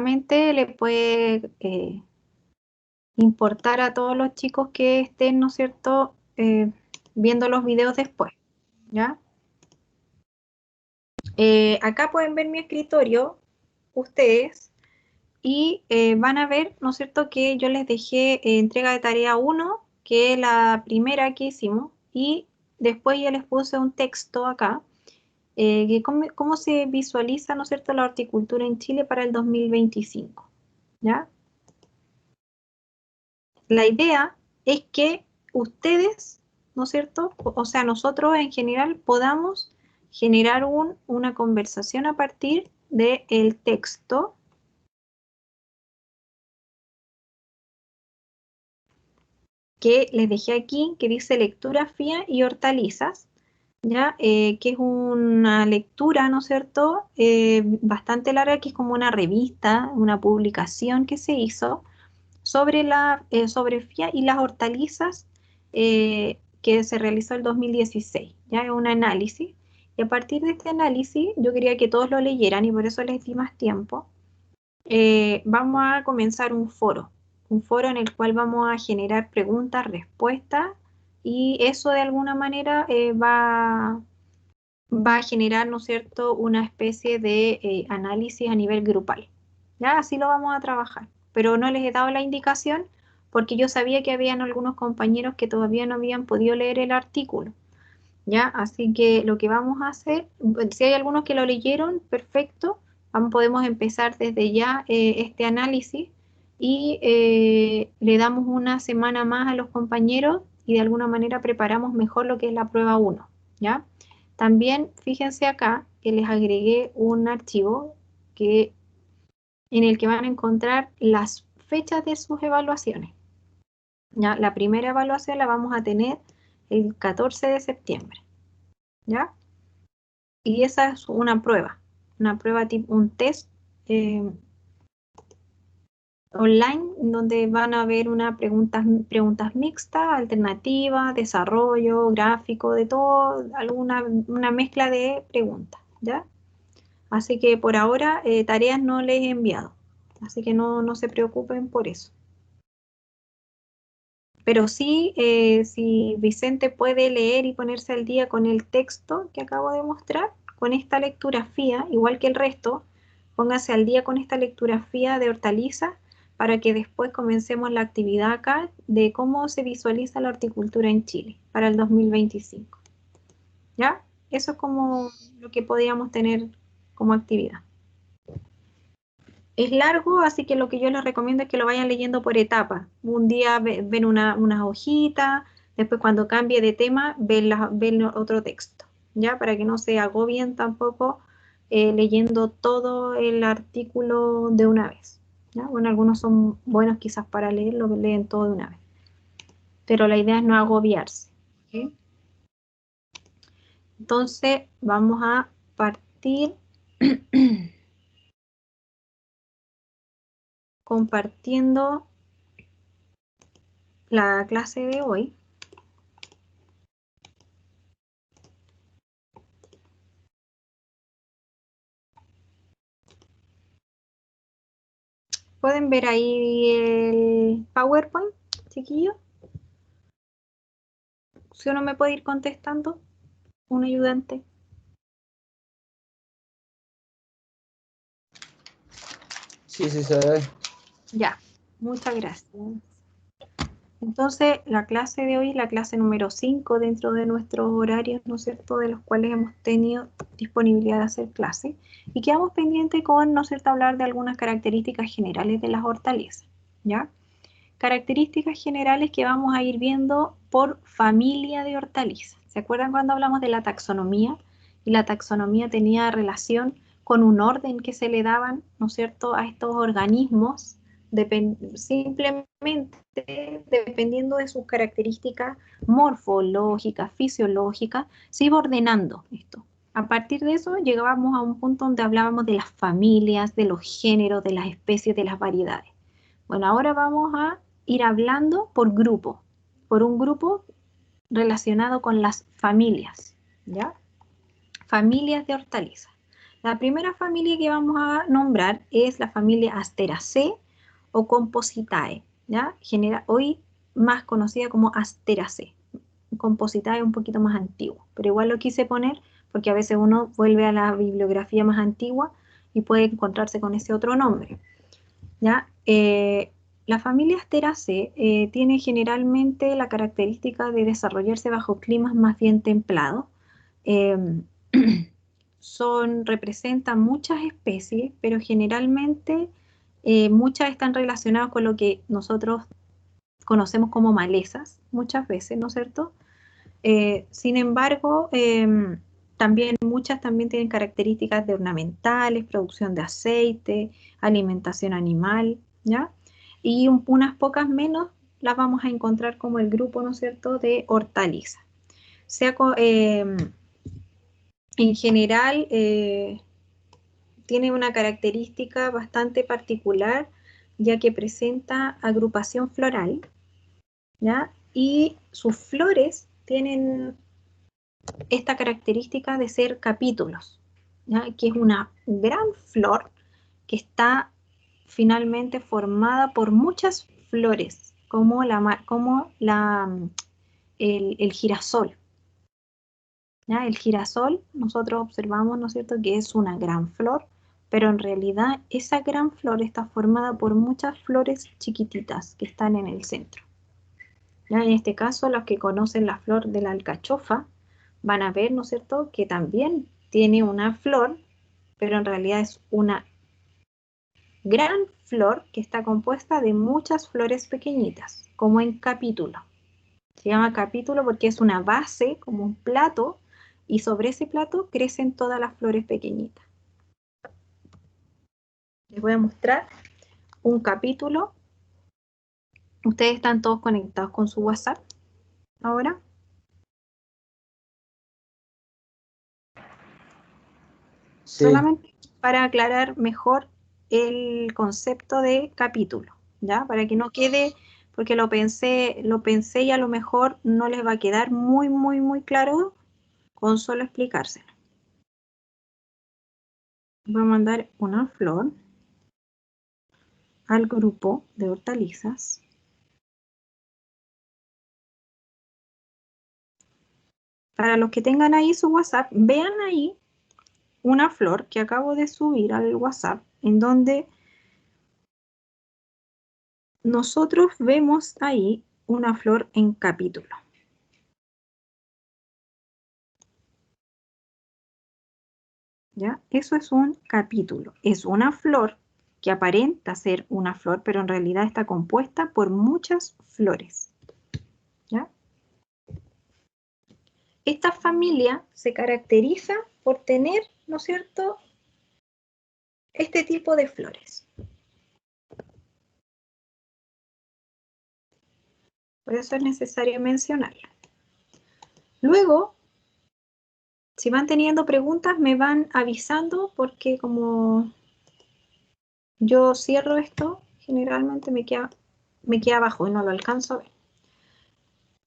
seguramente le puede importar a todos los chicos que estén, ¿no es cierto?, viendo los videos después, ¿ya? Acá pueden ver mi escritorio, ustedes, y van a ver, ¿no es cierto?, que yo les dejé entrega de tarea 1, que es la primera que hicimos, y después ya les puse un texto acá, que cómo se visualiza, ¿no es cierto?, la horticultura en Chile para el 2025, ¿ya? La idea es que ustedes, ¿no es cierto?, o sea, nosotros en general podamos generar una conversación a partir del texto que les dejé aquí, que dice lectura fía y hortalizas, ¿ya? Que es una lectura, ¿no es cierto?, bastante larga, que es como una revista, una publicación que se hizo sobre fía y las hortalizas, que se realizó el 2016, ¿ya? Es un análisis. Y a partir de este análisis, yo quería que todos lo leyeran y por eso les di más tiempo. Vamos a comenzar un foro en el cual vamos a generar preguntas, respuestas, y eso de alguna manera va a generar, ¿no es cierto?, una especie de análisis a nivel grupal. Ya, así lo vamos a trabajar. Pero no les he dado la indicación porque yo sabía que habían algunos compañeros que todavía no habían podido leer el artículo. ¿Ya? Así que lo que vamos a hacer, si hay algunos que lo leyeron, perfecto, podemos empezar desde ya este análisis y le damos una semana más a los compañeros y de alguna manera preparamos mejor lo que es la prueba 1, ¿ya? También fíjense acá que les agregué un archivo en el que van a encontrar las fechas de sus evaluaciones, ¿ya? La primera evaluación la vamos a tener el 14 de septiembre. ¿Ya? Y esa es una prueba tipo un test online, donde van a haber preguntas mixtas, alternativas, desarrollo, gráfico, de todo, una mezcla de preguntas, ¿ya? Así que por ahora tareas no les he enviado, así que no se preocupen por eso. Pero sí, si Vicente puede leer y ponerse al día con el texto que acabo de mostrar, con esta lecturafía, igual que el resto, póngase al día con esta lecturafía de hortalizas para que después comencemos la actividad acá de cómo se visualiza la horticultura en Chile para el 2025. ¿Ya? Eso es como lo que podríamos tener como actividad. Es largo, así que lo que yo les recomiendo es que lo vayan leyendo por etapas. Un día ven unas hojitas, después cuando cambie de tema ven otro texto, ¿ya? Para que no se agobien tampoco leyendo todo el artículo de una vez, ¿ya? Bueno, algunos son buenos quizás para leer, lo leen todo de una vez. Pero la idea es no agobiarse, ¿ok? Entonces vamos a partir compartiendo la clase de hoy. ¿Pueden ver ahí el PowerPoint, chiquillo? Si uno me puede ir contestando, un ayudante. Sí, sí se ve. Ya, muchas gracias. Entonces, la clase de hoy es la clase número 5 dentro de nuestros horarios, ¿no es cierto?, de los cuales hemos tenido disponibilidad de hacer clase. Y quedamos pendientes con, ¿no es cierto?, hablar de algunas características generales de las hortalizas, ¿ya? Características generales que vamos a ir viendo por familia de hortalizas. ¿Se acuerdan cuando hablamos de la taxonomía? Y la taxonomía tenía relación con un orden que se le daban, ¿no es cierto?, a estos organismos, simplemente dependiendo de sus características morfológicas, fisiológicas, se iba ordenando esto. A partir de eso llegábamos a un punto donde hablábamos de las familias, de los géneros, de las especies, de las variedades. Bueno, ahora vamos a ir hablando por un grupo relacionado con las familias, ¿ya? Familias de hortalizas. La primera familia que vamos a nombrar es la familia Asteraceae o Compositae, ¿ya? Hoy más conocida como Asteraceae. Compositae es un poquito más antiguo, pero igual lo quise poner porque a veces uno vuelve a la bibliografía más antigua y puede encontrarse con ese otro nombre, ¿ya? La familia Asteraceae tiene generalmente la característica de desarrollarse bajo climas más bien templados. Eh, representan muchas especies, pero generalmente muchas están relacionadas con lo que nosotros conocemos como malezas, muchas veces, ¿no es cierto? Sin embargo, también muchas también tienen características de ornamentales, producción de aceite, alimentación animal, ¿ya? Y unas pocas menos las vamos a encontrar como el grupo, ¿no es cierto?, de hortalizas. En general, tiene una característica bastante particular, ya que presenta agrupación floral, ¿ya? Y sus flores tienen esta característica de ser capítulos, ¿ya? Que es una gran flor que está finalmente formada por muchas flores, como el girasol, ¿ya? El girasol, nosotros observamos, ¿no es cierto?, que es una gran flor, pero en realidad esa gran flor está formada por muchas flores chiquititas que están en el centro, ¿ya? En este caso, los que conocen la flor de la alcachofa van a ver, ¿no es cierto?, que también tiene una flor, pero en realidad es una gran flor que está compuesta de muchas flores pequeñitas, como en capítulo. Se llama capítulo porque es una base, como un plato, y sobre ese plato crecen todas las flores pequeñitas. Les voy a mostrar un capítulo. Ustedes están todos conectados con su WhatsApp ahora. Sí, Solamente para aclarar mejor el concepto de capítulo, ¿ya? Para que no quede, porque lo pensé y a lo mejor no les va a quedar muy, muy, muy claro con solo explicárselo. Voy a mandar una flor al grupo de hortalizas. Para los que tengan ahí su WhatsApp, vean ahí una flor que acabo de subir al WhatsApp, en donde nosotros vemos ahí una flor en capítulo. ¿Ya? Eso es un capítulo. Es una flor que aparenta ser una flor, pero en realidad está compuesta por muchas flores. ¿Ya? Esta familia se caracteriza por tener, ¿no es cierto?, este tipo de flores. Por eso es necesario mencionarla. Luego, si van teniendo preguntas, me van avisando porque como yo cierro esto, generalmente me queda abajo y no lo alcanzo a ver.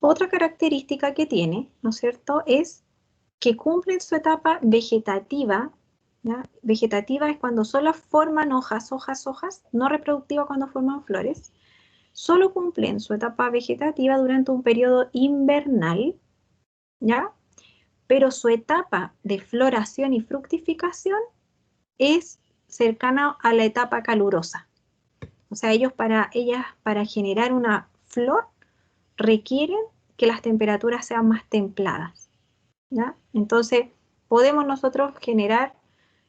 Otra característica que tiene, ¿no es cierto?, es que cumplen su etapa vegetativa, ¿ya? Vegetativa es cuando solo forman hojas, no reproductiva cuando forman flores. Solo cumplen su etapa vegetativa durante un periodo invernal, ¿ya? Pero su etapa de floración y fructificación es cercana a la etapa calurosa. O sea, ellas para generar una flor requieren que las temperaturas sean más templadas, ¿ya? Entonces, podemos nosotros generar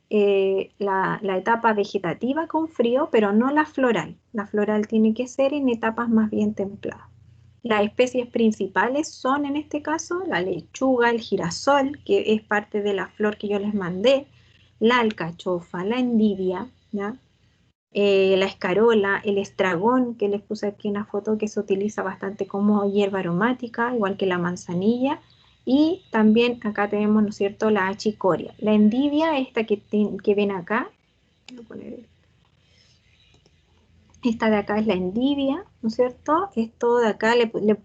la etapa vegetativa con frío, pero no la floral. La floral tiene que ser en etapas más bien templadas. Las especies principales son, en este caso, la lechuga, el girasol, que es parte de la flor que yo les mandé, la alcachofa, la endivia, ¿ya? La escarola, el estragón, que les puse aquí en la foto, que se utiliza bastante como hierba aromática, igual que la manzanilla, y también acá tenemos, ¿no es cierto?, la achicoria. La endivia, esta que ven acá, voy a poner esta de acá es la endivia, ¿no es cierto? Esto de acá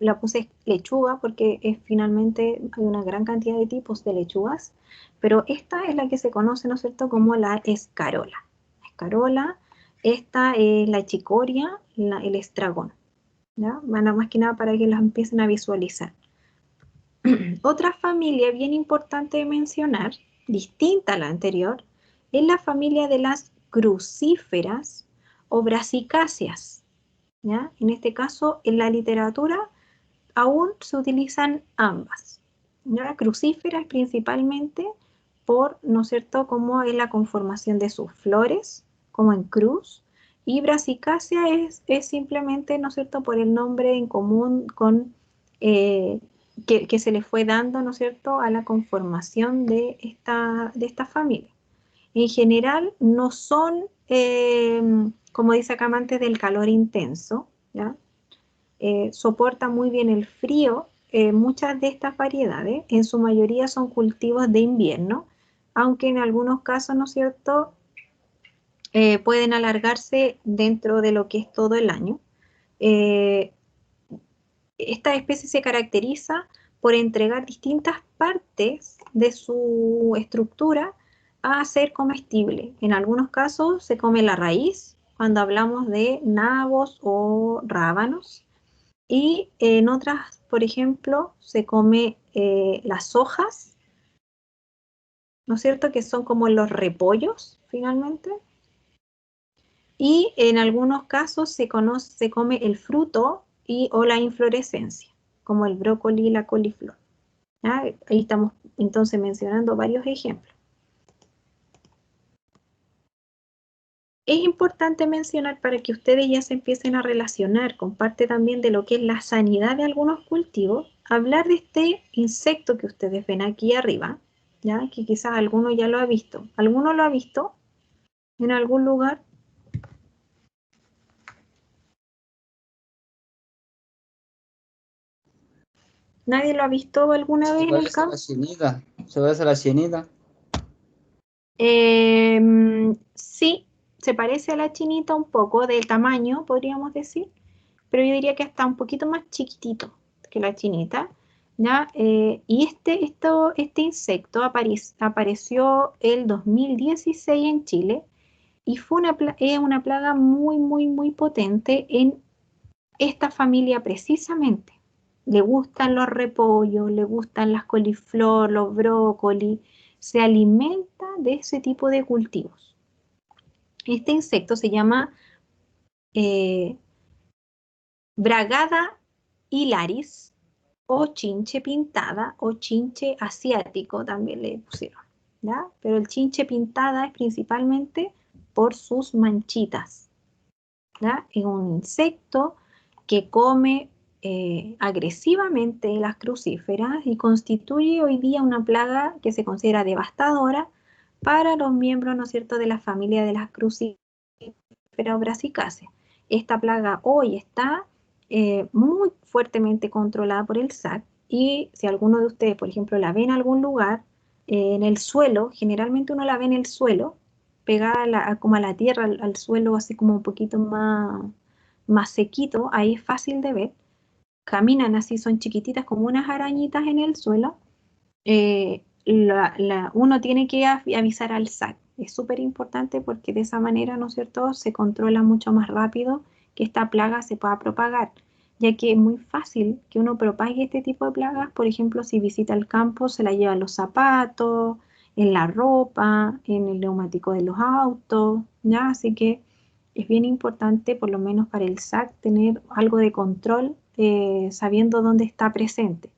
la puse lechuga porque finalmente hay una gran cantidad de tipos de lechugas. pero esta es la que se conoce, ¿no es cierto?, como la escarola. La escarola, esta es la chicoria, el estragón, ¿ya? Bueno, más que nada para que las empiecen a visualizar. Otra familia bien importante de mencionar, distinta a la anterior, es la familia de las crucíferas o brasicáceas, ¿ya? En este caso, en la literatura aún se utilizan ambas, ¿ya? Crucíferas principalmente por, ¿no es cierto?, cómo es la conformación de sus flores, como en cruz, y brasicácea es simplemente, ¿no es cierto?, por el nombre en común con, que se le fue dando, ¿no es cierto?, a la conformación de esta familia. En general no son, como dice acá, amantes del calor intenso, ¿ya? Soporta muy bien el frío. Muchas de estas variedades, en su mayoría son cultivos de invierno, aunque en algunos casos, ¿no es cierto?, pueden alargarse dentro de lo que es todo el año. Eh, esta especie se caracteriza por entregar distintas partes de su estructura a ser comestible. En algunos casos se come la raíz, cuando hablamos de nabos o rábanos. Y en otras, por ejemplo, se come las hojas, ¿no es cierto?, que son como los repollos, finalmente. Y en algunos casos se come el fruto o la inflorescencia, como el brócoli y la coliflor, ¿ya? Ahí estamos entonces mencionando varios ejemplos. Es importante mencionar, para que ustedes ya se empiecen a relacionar con parte también de lo que es la sanidad de algunos cultivos, hablar de este insecto que ustedes ven aquí arriba, ¿ya? Que quizás alguno ya lo ha visto. ¿Alguno lo ha visto en algún lugar? ¿Nadie lo ha visto alguna vez en el campo? Se parece a la sienita. Sí, se parece a la chinita un poco, del tamaño, podríamos decir, pero yo diría que está un poquito más chiquitito que la chinita, ¿ya? Y este insecto apareció el 2016 en Chile y fue una plaga muy, muy, muy potente en esta familia precisamente. Le gustan los repollos, le gustan las coliflor, los brócoli, se alimenta de ese tipo de cultivos. Este insecto se llama Bragada hilaris o chinche pintada o chinche asiático también le pusieron, ¿ya? Pero el chinche pintada es principalmente por sus manchitas, ¿ya? Es un insecto que come agresivamente las crucíferas y constituye hoy día una plaga que se considera devastadora para los miembros, ¿no es cierto?, de la familia de las crucíferas o brasicáceas. Esta plaga hoy está muy fuertemente controlada por el SAC, y si alguno de ustedes, por ejemplo, la ve en algún lugar, en el suelo, generalmente uno la ve en el suelo, pegada como a la tierra, al suelo, así como un poquito más sequito, ahí es fácil de ver. Caminan así, son chiquititas como unas arañitas en el suelo. Uno tiene que avisar al SAC. Es súper importante porque de esa manera, ¿no es cierto?, se controla mucho más rápido que esta plaga se pueda propagar, ya que es muy fácil que uno propague este tipo de plagas. Por ejemplo, si visita el campo, se la lleva en los zapatos, en la ropa, en el neumático de los autos, ¿ya? Así que es bien importante, por lo menos para el SAC, tener algo de control, sabiendo dónde está presente.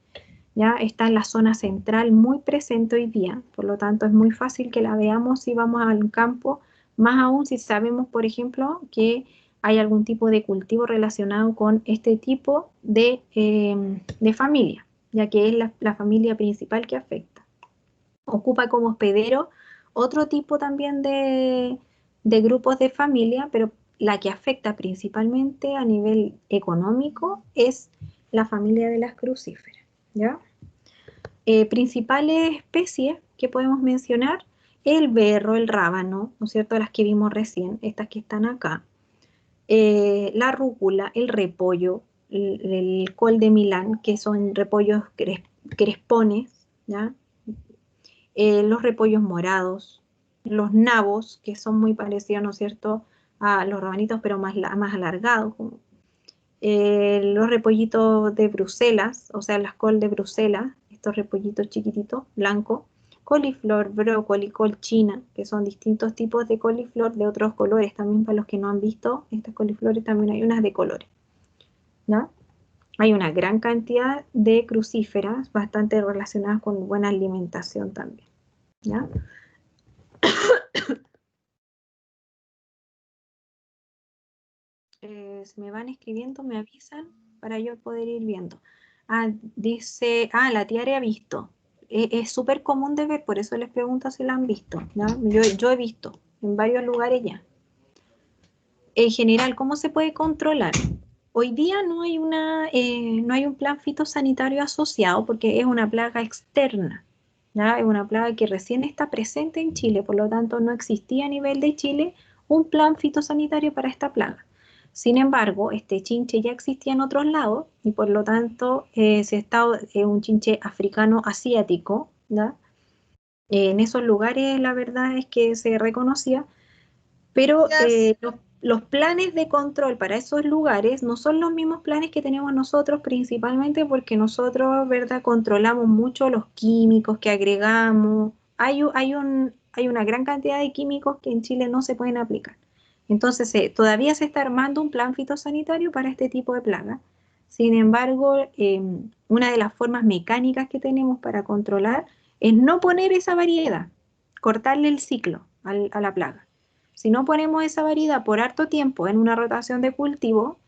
¿Ya? Está en la zona central muy presente hoy día, por lo tanto es muy fácil que la veamos si vamos al campo, más aún si sabemos, por ejemplo, que hay algún tipo de cultivo relacionado con este tipo de familia, ya que es la familia principal que afecta. Ocupa como hospedero otro tipo también de grupos de familia, pero la que afecta principalmente a nivel económico es la familia de las crucíferas, ¿ya? Principales especies que podemos mencionar: el berro, el rábano, ¿no es cierto?, las que vimos recién, estas que están acá, la rúcula, el repollo, el col de Milán, que son repollos crespones, ¿ya? los repollos morados, los nabos, que son muy parecidos, ¿no es cierto?, a los rabanitos, pero más alargados, los repollitos de Bruselas, o sea, las col de Bruselas, estos repollitos chiquititos, blancos, coliflor, brócoli, col china, que son distintos tipos de coliflor de otros colores, también para los que no han visto, estas coliflores también hay unas de colores, ¿ya? Hay una gran cantidad de crucíferas, bastante relacionadas con buena alimentación también, ¿ya? Si me van escribiendo, me avisan para yo poder ir viendo. Dice, la tiara he visto. Es súper común de ver, por eso les pregunto si la han visto, ¿ya? Yo he visto en varios lugares ya. En general, ¿cómo se puede controlar? Hoy día no hay no hay un plan fitosanitario asociado porque es una plaga externa, ¿ya? Es una plaga que recién está presente en Chile, por lo tanto no existía a nivel de Chile un plan fitosanitario para esta plaga. Sin embargo, este chinche ya existía en otros lados y por lo tanto un chinche africano asiático, ¿ya? En esos lugares la verdad es que se reconocía, pero los planes de control para esos lugares no son los mismos planes que tenemos nosotros, principalmente porque nosotros, ¿verdad?, controlamos mucho los químicos que agregamos. Hay una gran cantidad de químicos que en Chile no se pueden aplicar. Entonces, todavía se está armando un plan fitosanitario para este tipo de plagas. Sin embargo, una de las formas mecánicas que tenemos para controlar es no poner esa variedad, cortarle el ciclo a la plaga. Si no ponemos esa variedad por harto tiempo en una rotación de cultivo,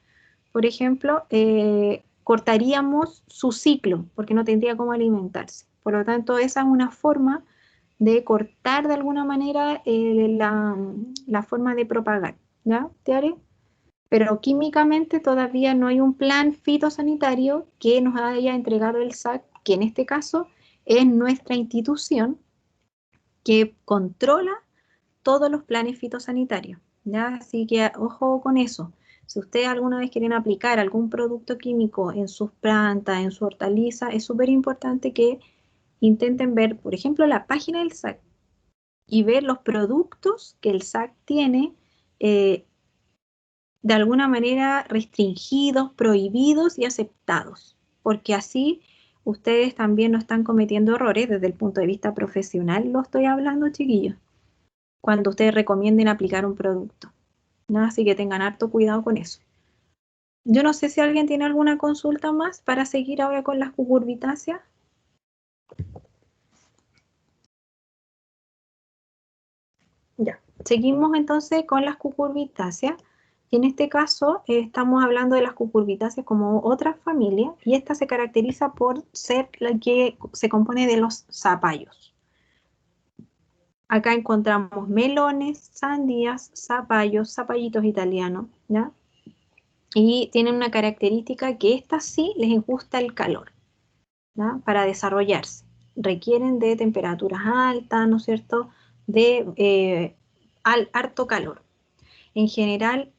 por ejemplo, cortaríamos su ciclo porque no tendría cómo alimentarse. Por lo tanto, esa es una forma de cortar de alguna manera la forma de propagar. ¿Ya, Tiare? Pero químicamente todavía no hay un plan fitosanitario que nos haya entregado el SAC, que en este caso es nuestra institución que controla todos los planes fitosanitarios, ¿ya? Así que ojo con eso. Si ustedes alguna vez quieren aplicar algún producto químico en sus plantas, en su hortaliza, es súper importante que intenten ver, por ejemplo, la página del SAC y ver los productos que el SAC tiene de alguna manera restringidos, prohibidos y aceptados, porque así ustedes también no están cometiendo errores desde el punto de vista profesional, lo estoy hablando, chiquillos, cuando ustedes recomienden aplicar un producto, ¿no? Así que tengan harto cuidado con eso. Yo no sé si alguien tiene alguna consulta más para seguir ahora con las cucurbitáceas. Ya, seguimos entonces con las cucurbitáceas. Y en este caso estamos hablando de las cucurbitáceas como otra familia y esta se caracteriza por ser la que se compone de los zapallos. Acá encontramos melones, sandías, zapallos, zapallitos italianos, ¿ya? Y tienen una característica que estas sí les gusta el calor, ¿ya? Para desarrollarse. Requieren de temperaturas altas, ¿no es cierto? De harto calor. En general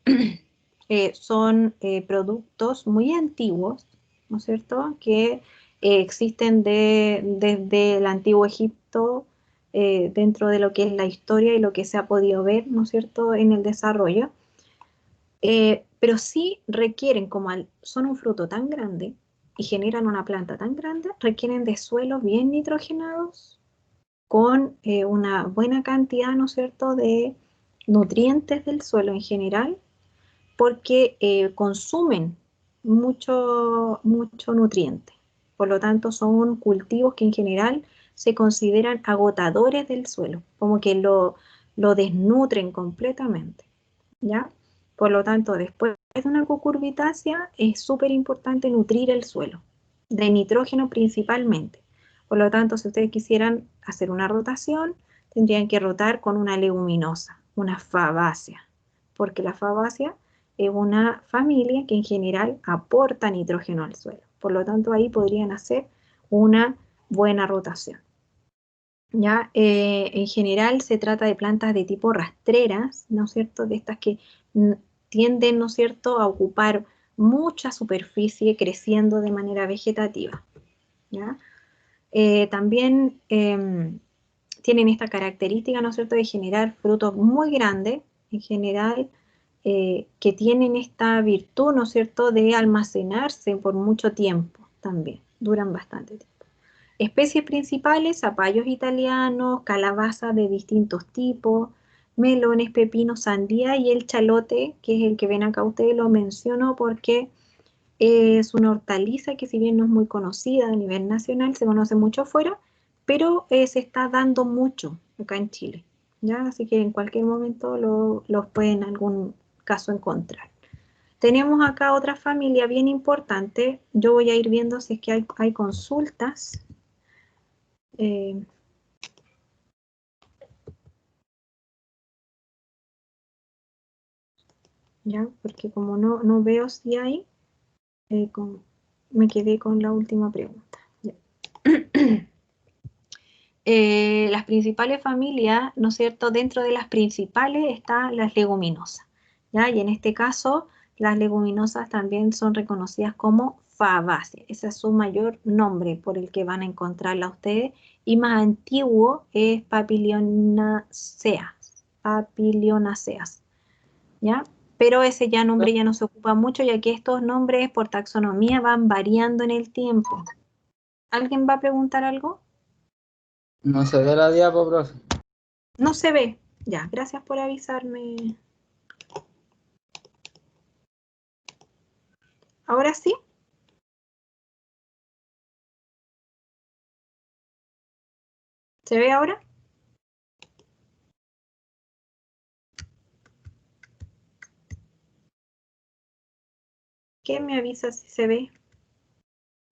son productos muy antiguos, ¿no es cierto? Que existen desde el antiguo Egipto, dentro de lo que es la historia y lo que se ha podido ver, ¿no es cierto?, en el desarrollo. Pero sí requieren, son un fruto tan grande y generan una planta tan grande, requieren de suelos bien nitrogenados, con una buena cantidad, ¿no es cierto?, de nutrientes del suelo en general, porque consumen mucho nutriente. Por lo tanto, son cultivos que en general se consideran agotadores del suelo, como que lo desnutren completamente, ¿ya? Por lo tanto, después de una cucurbitácea es súper importante nutrir el suelo, de nitrógeno principalmente. Por lo tanto, si ustedes quisieran hacer una rotación, tendrían que rotar con una leguminosa, una fabácea, porque la fabácea es una familia que en general aporta nitrógeno al suelo. Por lo tanto, ahí podrían hacer una buena rotación. ¿Ya? En general se trata de plantas de tipo rastreras, ¿no es cierto? De estas que tienden, ¿no es cierto?, a ocupar mucha superficie creciendo de manera vegetativa, ¿ya? También tienen esta característica, ¿no es cierto?, de generar frutos muy grandes, en general, que tienen esta virtud, ¿no es cierto?, de almacenarse por mucho tiempo también, duran bastante tiempo. Especies principales, zapallos italianos, calabazas de distintos tipos, melones, pepinos, sandía y el chalote, que es el que ven acá ustedes, lo menciono porque es una hortaliza que si bien no es muy conocida a nivel nacional, se conoce mucho afuera, pero se está dando mucho acá en Chile, ¿ya? Así que en cualquier momento los pueden en algún caso encontrar. Tenemos acá otra familia bien importante. Yo voy a ir viendo si es que hay consultas. Ya, porque como no veo si hay, me quedé con la última pregunta. Ya. Las principales familias, ¿no es cierto? Dentro de las principales están las leguminosas, ¿ya? Y en este caso, las leguminosas también son reconocidas como fabáceas. Ese es su mayor nombre por el que van a encontrarla ustedes. Y más antiguo es papilionaceas, ¿ya? Pero ese nombre ya no se ocupa mucho, ya que estos nombres por taxonomía van variando en el tiempo. ¿Alguien va a preguntar algo? No se ve la diapo, profe. No se ve. Ya, gracias por avisarme. ¿Ahora sí? ¿Se ve ahora? ¿Quién me avisa si se ve?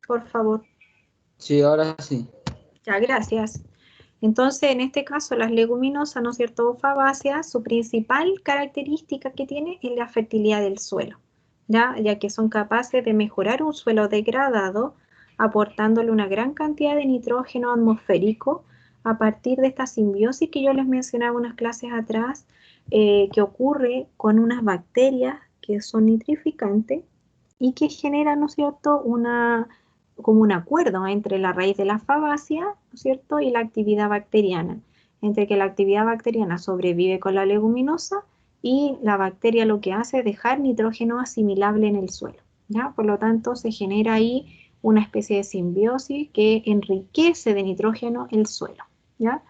Por favor. Sí, ahora sí. Ya, gracias. Entonces, en este caso, las leguminosas, ¿no es cierto? Fabáceas, su principal característica que tiene es la fertilidad del suelo, ya que son capaces de mejorar un suelo degradado, aportándole una gran cantidad de nitrógeno atmosférico a partir de esta simbiosis que yo les mencionaba unas clases atrás, que ocurre con unas bacterias que son nitrificantes y que generan, ¿no es cierto?, como un acuerdo entre la raíz de la fabácea, ¿no es cierto?, y la actividad bacteriana, entre que la actividad bacteriana sobrevive con la leguminosa y la bacteria lo que hace es dejar nitrógeno asimilable en el suelo, ¿ya? Por lo tanto, se genera ahí una especie de simbiosis que enriquece de nitrógeno el suelo, ¿ya?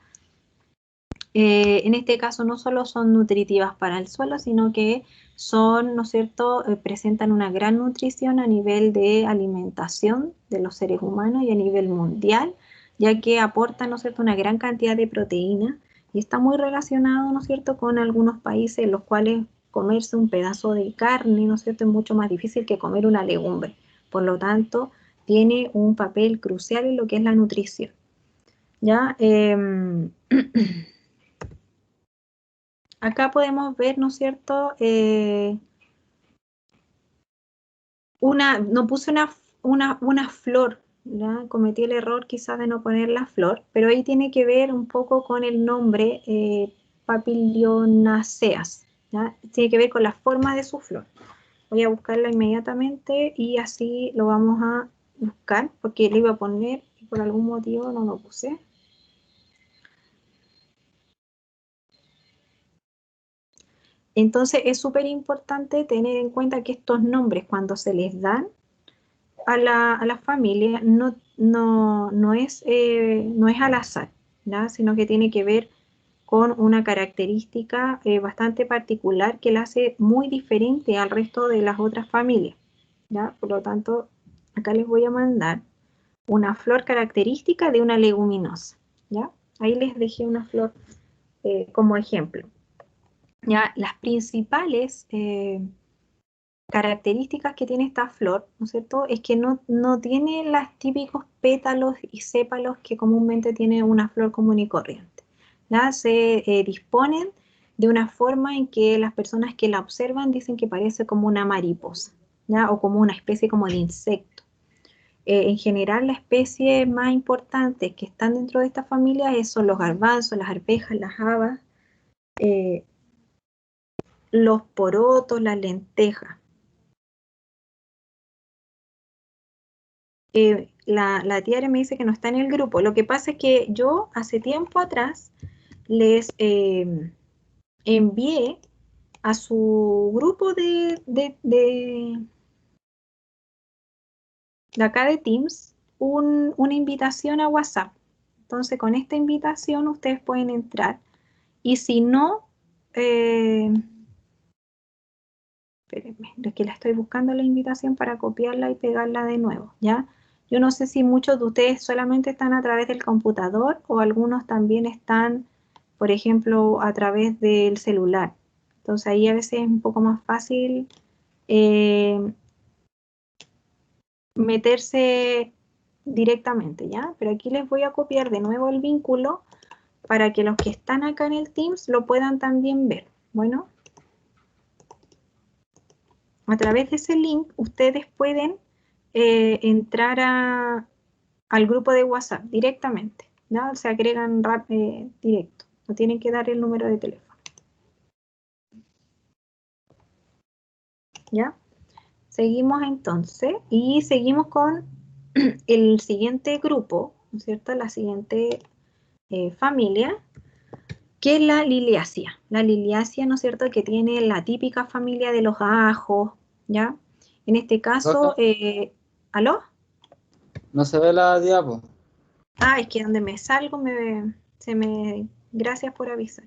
En este caso no solo son nutritivas para el suelo, sino que son, ¿no es cierto?, presentan una gran nutrición a nivel de alimentación de los seres humanos y a nivel mundial, ya que aportan, ¿no es cierto?, una gran cantidad de proteína y está muy relacionado, ¿no es cierto?, con algunos países en los cuales comerse un pedazo de carne, ¿no es cierto?, es mucho más difícil que comer una legumbre. Por lo tanto, tiene un papel crucial en lo que es la nutrición, ¿ya? Acá podemos ver, ¿no es cierto? No puse una flor, ¿ya? Cometí el error quizás de no poner la flor, pero ahí tiene que ver un poco con el nombre papilionaceas, ¿ya? Tiene que ver con la forma de su flor. Voy a buscarla inmediatamente y así lo vamos a buscar, porque le iba a poner y por algún motivo no lo puse. Entonces es súper importante tener en cuenta que estos nombres cuando se les dan a la familia no es al azar, ¿ya? Sino que tiene que ver con una característica bastante particular que la hace muy diferente al resto de las otras familias, ¿ya? Por lo tanto, acá les voy a mandar una flor característica de una leguminosa, ¿ya? Ahí les dejé una flor como ejemplo. Ya, las principales características que tiene esta flor, ¿no es cierto?, es que no tiene los típicos pétalos y sépalos que comúnmente tiene una flor común y corriente. ¿Ya? Se disponen de una forma en que las personas que la observan dicen que parece como una mariposa, ¿ya? O como una especie como de insecto. En general, las especies más importantes que están dentro de esta familia son los garbanzos, las arvejas, las habas, eh, los porotos, las lentejas. la tía me dice que no está en el grupo. Lo que pasa es que yo hace tiempo atrás les envié a su grupo de acá de Teams una invitación a WhatsApp. Entonces, con esta invitación ustedes pueden entrar. Y si no, espérenme, es que la estoy buscando la invitación para copiarla y pegarla de nuevo, ¿ya? Yo no sé si muchos de ustedes solamente están a través del computador o algunos también están, por ejemplo, a través del celular. Entonces ahí a veces es un poco más fácil eh, meterse directamente, ¿ya? Pero aquí les voy a copiar de nuevo el vínculo para que los que están acá en el Teams lo puedan también ver. Bueno, a través de ese link ustedes pueden entrar al grupo de WhatsApp directamente, ¿no? Se agregan directo, no tienen que dar el número de teléfono, ¿ya? Seguimos entonces y seguimos con el siguiente grupo, ¿no es cierto? La siguiente familia, que es la liliacia. La liliacia, ¿no es cierto? Que tiene la típica familia de los ajos, ¿ya? En este caso, Profe, ¿aló? no se ve la diapo. Ah, es que donde me salgo gracias por avisar.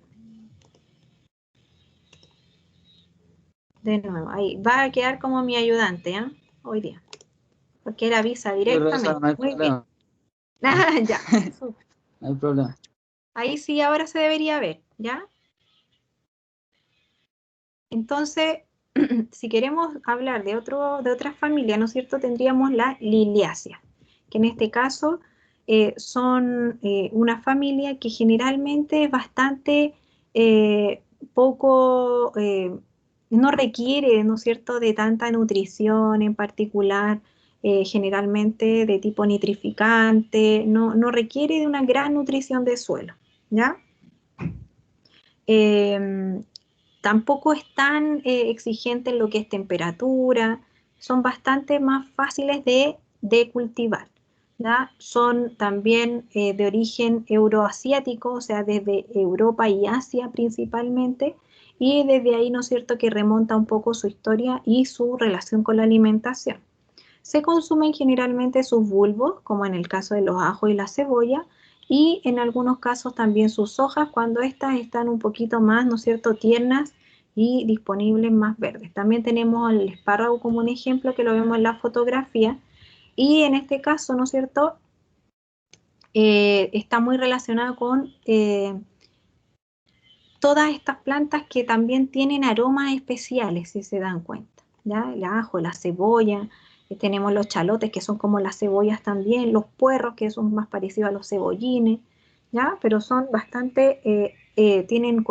De nuevo, ahí va a quedar como mi ayudante, ¿eh? Hoy día, porque él avisa Sí, profesor, directamente. no hay Muy bien. problema. Ah, ya, súper. No hay problema. Ahí sí, ahora se debería ver, ¿ya? Entonces, si queremos hablar de otra familia, ¿no es cierto? Tendríamos la liliácea, que en este caso son una familia que generalmente es bastante poco, no requiere, ¿no es cierto?, de tanta nutrición en particular, generalmente de tipo nitrificante, no requiere de una gran nutrición de suelo, ¿ya? Em, Tampoco es tan exigente en lo que es temperatura, son bastante más fáciles de cultivar, ¿ya? Son también de origen euroasiático, o sea, desde Europa y Asia principalmente, y desde ahí, ¿no es cierto?, que remonta un poco su historia y su relación con la alimentación. Se consumen generalmente sus bulbos, como en el caso de los ajos y la cebolla, y en algunos casos también sus hojas cuando estas están un poquito más, ¿no es cierto?, tiernas y disponibles más verdes. También tenemos el espárrago como un ejemplo que lo vemos en la fotografía y en este caso, ¿no es cierto?, está muy relacionado con todas estas plantas que también tienen aromas especiales, si se dan cuenta, ¿ya? El ajo, la cebolla, tenemos los chalotes que son como las cebollas también, los puerros que son más parecidos a los cebollines, ¿ya? Pero son bastante, tienen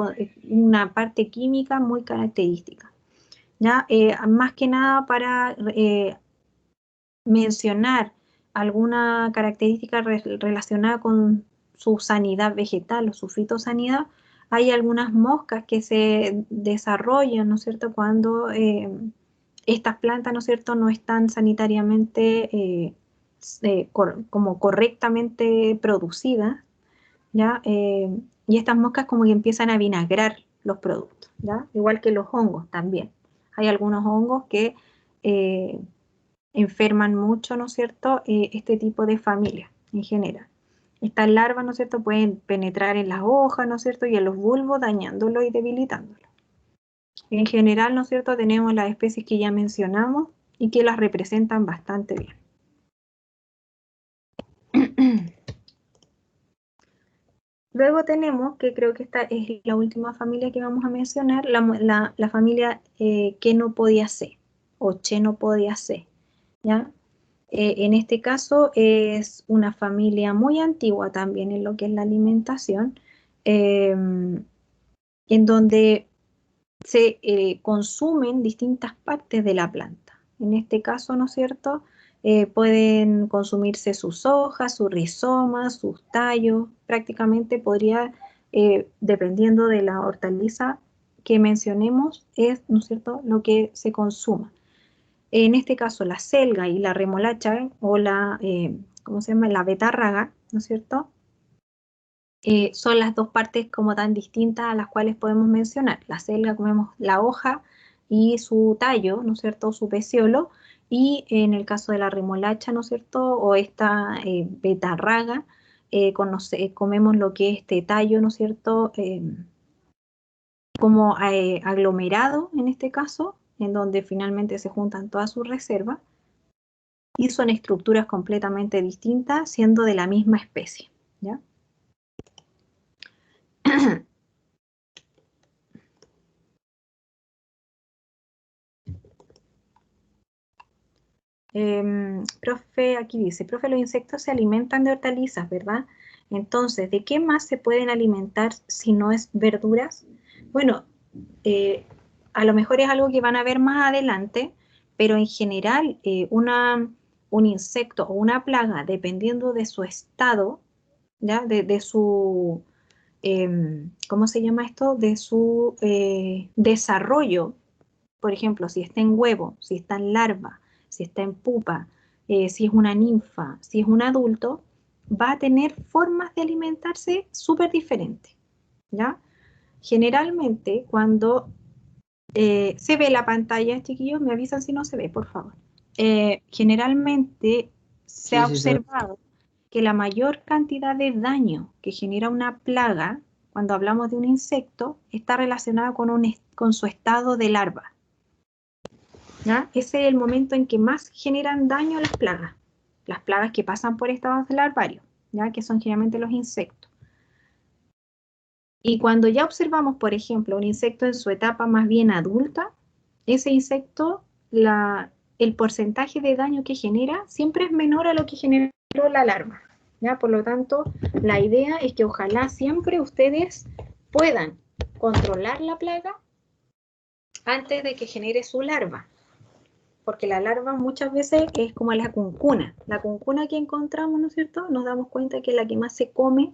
una parte química muy característica, ¿ya? Más que nada para mencionar alguna característica relacionada con su sanidad vegetal o su fitosanidad, hay algunas moscas que se desarrollan, ¿no es cierto?, cuando estas plantas, ¿no es cierto?, no están sanitariamente como correctamente producidas, ¿ya? Y estas moscas como que empiezan a vinagrar los productos, ¿ya? Igual que los hongos también. Hay algunos hongos que eh, enferman mucho, ¿no es cierto?, este tipo de familia en general. Estas larvas, ¿no es cierto?, pueden penetrar en las hojas, ¿no es cierto?, y en los bulbos, dañándolo y debilitándolo. En general, ¿no es cierto?, tenemos las especies que ya mencionamos y que las representan bastante bien. Luego tenemos, que creo que esta es la última familia que vamos a mencionar, la familia Chenopodiaceae o Chenopodiaceae, ¿ya? En este caso es una familia muy antigua también en lo que es la alimentación, en donde se consumen distintas partes de la planta. En este caso, ¿no es cierto? Pueden consumirse sus hojas, sus rizomas, sus tallos, prácticamente podría, dependiendo de la hortaliza que mencionemos, es, ¿no es cierto?, lo que se consuma. En este caso, la selga y la remolacha o ¿cómo se llama? La betárraga, ¿no es cierto? Son las dos partes como tan distintas a las cuales podemos mencionar. La selga, comemos la hoja y su tallo, ¿no es cierto? Su peciolo. Y en el caso de la remolacha, ¿no es cierto? O esta betarraga, comemos lo que es este tallo, ¿no es cierto? Como aglomerado en este caso, en donde finalmente se juntan todas sus reservas. Y son estructuras completamente distintas, siendo de la misma especie, ¿ya? Profe, aquí dice, profe, los insectos se alimentan de hortalizas, ¿verdad? Entonces, ¿de qué más se pueden alimentar si no es verduras? Bueno, a lo mejor es algo que van a ver más adelante, pero en general un insecto o una plaga, dependiendo de su estado, ¿ya? De su, ¿cómo se llama esto? De su desarrollo. Por ejemplo, si está en huevo, si está en larva, si está en pupa, si es una ninfa, si es un adulto, va a tener formas de alimentarse súper diferentes, ¿ya? Generalmente, cuando se ve la pantalla, chiquillos, me avisan si no se ve, por favor. Generalmente se Sí, ha sí, se ve. observado que la mayor cantidad de daño que genera una plaga, cuando hablamos de un insecto, está relacionada con su estado de larva. ¿Ya? Ese es el momento en que más generan daño las plagas que pasan por estados de larvario, ¿ya? Que son generalmente los insectos. Y cuando ya observamos, por ejemplo, un insecto en su etapa más bien adulta, ese insecto, el porcentaje de daño que genera siempre es menor a lo que generó la larva, ¿ya? Por lo tanto, la idea es que ojalá siempre ustedes puedan controlar la plaga antes de que genere su larva. Porque la larva muchas veces es como la cuncuna. La cuncuna que encontramos, ¿no es cierto? Nos damos cuenta que es la que más se come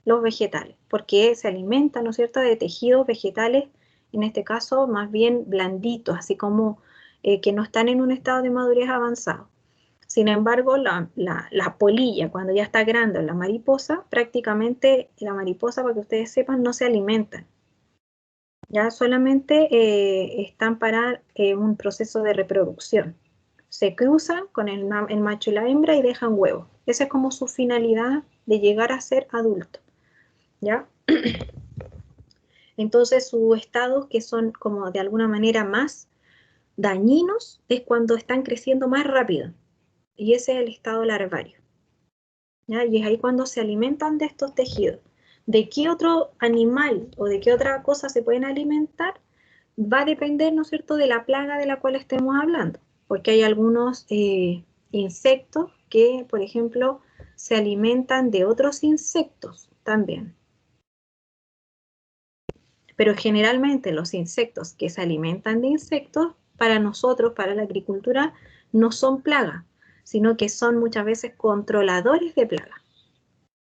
los vegetales, porque se alimenta, ¿no es cierto?, de tejidos vegetales, en este caso más bien blanditos, así como que no están en un estado de madurez avanzado. Sin embargo, la polilla, cuando ya está grande, la mariposa, prácticamente la mariposa, para que ustedes sepan, no se alimentan. Ya solamente están para un proceso de reproducción. Se cruzan con el macho y la hembra y dejan huevos. Esa es como su finalidad de llegar a ser adulto, ¿ya? Entonces, sus estados que son como de alguna manera más dañinos es cuando están creciendo más rápido. Y ese es el estado larvario, ¿ya? Y es ahí cuando se alimentan de estos tejidos. ¿De qué otro animal o de qué otra cosa se pueden alimentar? Va a depender, ¿no es cierto?, de la plaga de la cual estemos hablando, porque hay algunos insectos que, por ejemplo, se alimentan de otros insectos también. Pero generalmente los insectos que se alimentan de insectos, para nosotros, para la agricultura, no son plagas, sino que son muchas veces controladores de plagas,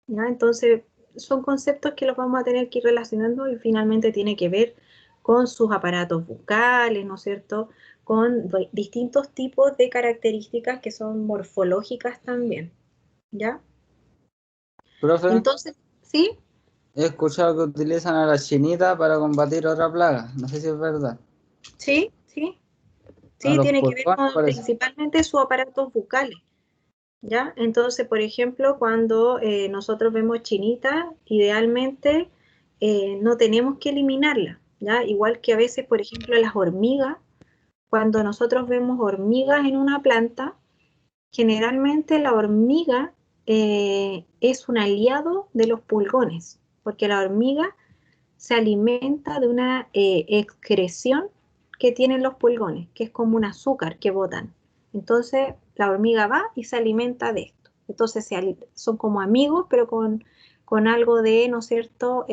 ¿ya? Entonces, son conceptos que los vamos a tener que ir relacionando y finalmente tiene que ver con sus aparatos bucales, ¿no es cierto? Con distintos tipos de características que son morfológicas también, ¿ya? Profe, Entonces, ¿sí? he escuchado que utilizan a la chinita para combatir otra plaga. No sé si es verdad. Sí, sí, A sí, los tiene que ver pulgones con parece. principalmente sus aparatos bucales, ¿ya? Entonces, por ejemplo, cuando nosotros vemos chinita, idealmente no tenemos que eliminarla, ¿ya? Igual que a veces, por ejemplo, las hormigas, cuando nosotros vemos hormigas en una planta, generalmente la hormiga es un aliado de los pulgones, porque la hormiga se alimenta de una excreción que tienen los pulgones, que es como un azúcar que botan. Entonces la hormiga va y se alimenta de esto. Entonces son como amigos, pero con algo de, ¿no es cierto?,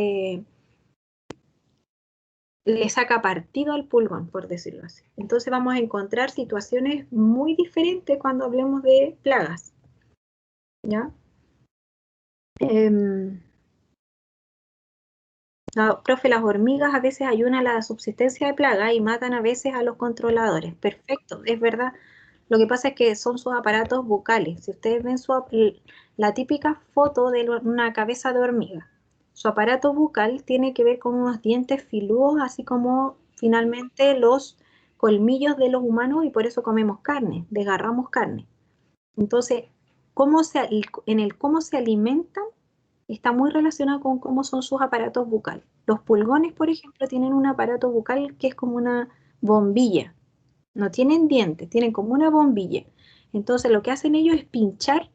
le saca partido al pulgón, por decirlo así. Entonces vamos a encontrar situaciones muy diferentes cuando hablemos de plagas, ¿ya? No, profe, las hormigas a veces ayudan a la subsistencia de plagas y matan a veces a los controladores. Perfecto, es verdad. Lo que pasa es que son sus aparatos bucales. Si ustedes ven la típica foto de una cabeza de hormiga, su aparato bucal tiene que ver con unos dientes filudos, así como finalmente los colmillos de los humanos, y por eso comemos carne, desgarramos carne. Entonces, cómo se alimentan está muy relacionado con cómo son sus aparatos bucales. Los pulgones, por ejemplo, tienen un aparato bucal que es como una bombilla. No tienen dientes, tienen como una bombilla. Entonces lo que hacen ellos es pinchar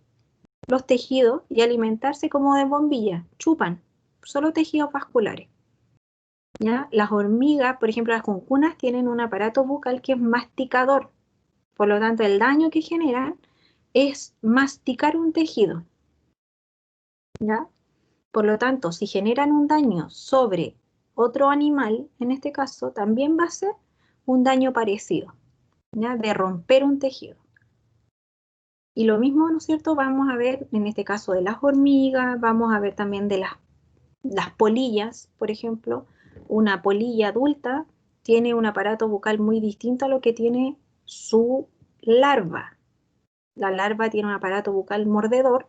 los tejidos y alimentarse como de bombilla. Chupan, solo tejidos vasculares. ¿Ya? Las hormigas, por ejemplo, las cuncunas, tienen un aparato bucal que es masticador. Por lo tanto, el daño que generan es masticar un tejido. ¿Ya? Por lo tanto, si generan un daño sobre otro animal, en este caso, también va a ser un daño parecido, ¿ya? De romper un tejido. Y lo mismo, ¿no es cierto? Vamos a ver en este caso de las hormigas, vamos a ver también de las polillas, por ejemplo. Una polilla adulta tiene un aparato bucal muy distinto a lo que tiene su larva. La larva tiene un aparato bucal mordedor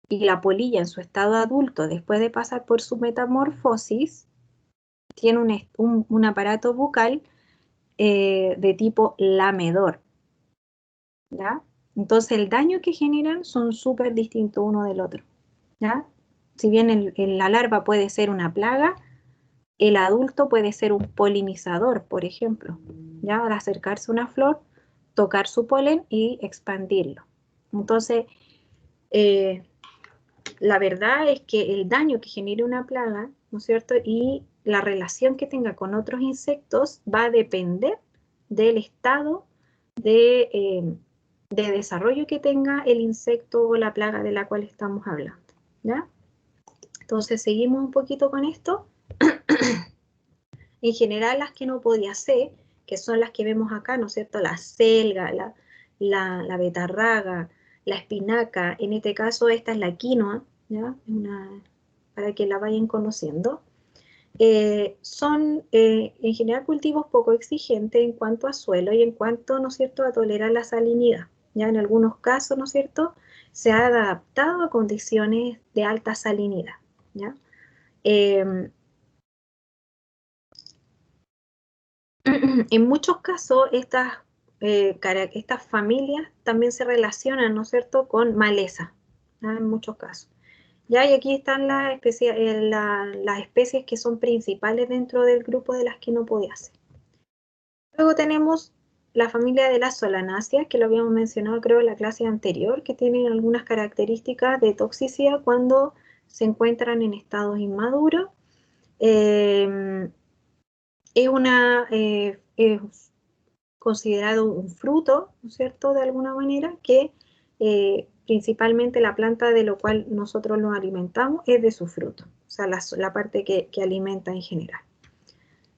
y la polilla en su estado adulto, después de pasar por su metamorfosis, tiene un aparato bucal de tipo lamedor, ¿ya? Entonces el daño que generan son súper distintos uno del otro, ¿ya? Si bien la larva puede ser una plaga, el adulto puede ser un polinizador, por ejemplo, ¿ya? Al acercarse a una flor, tocar su polen y expandirlo. Entonces, eh, la verdad es que el daño que genere una plaga, ¿no es cierto? Y la relación que tenga con otros insectos va a depender del estado de desarrollo que tenga el insecto o la plaga de la cual estamos hablando, ¿ya? Entonces, seguimos un poquito con esto. En general, las que no podía ser, que son las que vemos acá, ¿no es cierto? La selga, la betarraga, la espinaca, en este caso esta es la quinoa, ¿ya? Para que la vayan conociendo. Son en general cultivos poco exigentes en cuanto a suelo y en cuanto, ¿no es cierto?, a tolerar la salinidad. Ya en algunos casos, ¿no es cierto?, se ha adaptado a condiciones de alta salinidad, ¿ya? En muchos casos, estas familias también se relacionan, ¿no es cierto?, con maleza, ¿ya? En muchos casos. Ya, y aquí están las especies que son principales dentro del grupo de las quinopodiaceae. Luego tenemos la familia de las solanáceas, que lo habíamos mencionado creo en la clase anterior, que tienen algunas características de toxicidad cuando se encuentran en estados inmaduros. Eh, es considerado un fruto, ¿no es cierto?, de alguna manera, que principalmente la planta de lo cual nosotros nos alimentamos es de su fruto, o sea, la parte que alimenta en general.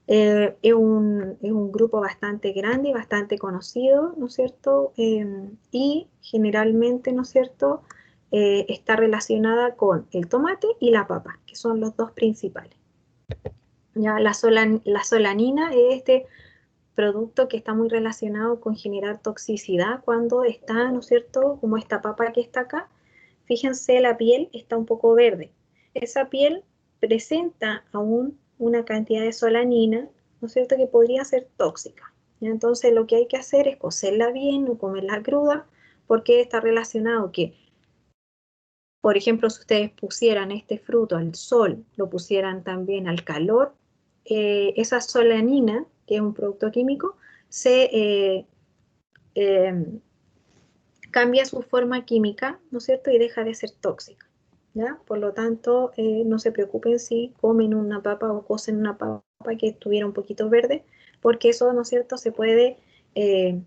Es un grupo bastante grande y bastante conocido, ¿no es cierto? Y generalmente, ¿no es cierto?, está relacionada con el tomate y la papa, que son los dos principales. Ya, la solanina es este producto que está muy relacionado con generar toxicidad cuando está, ¿no es cierto?, como esta papa que está acá. Fíjense, la piel está un poco verde. Esa piel presenta aún una cantidad de solanina, ¿no es cierto?, que podría ser tóxica. ¿Ya? Entonces lo que hay que hacer es cocerla bien, no comerla cruda, porque está relacionado que, por ejemplo, si ustedes pusieran este fruto al sol, lo pusieran también al calor, esa solanina, que es un producto químico, se eh, cambia su forma química, ¿no es cierto?, y deja de ser tóxica, ¿ya? Por lo tanto, no se preocupen si comen una papa o cocen una papa que estuviera un poquito verde, porque eso, ¿no es cierto?, se puede, en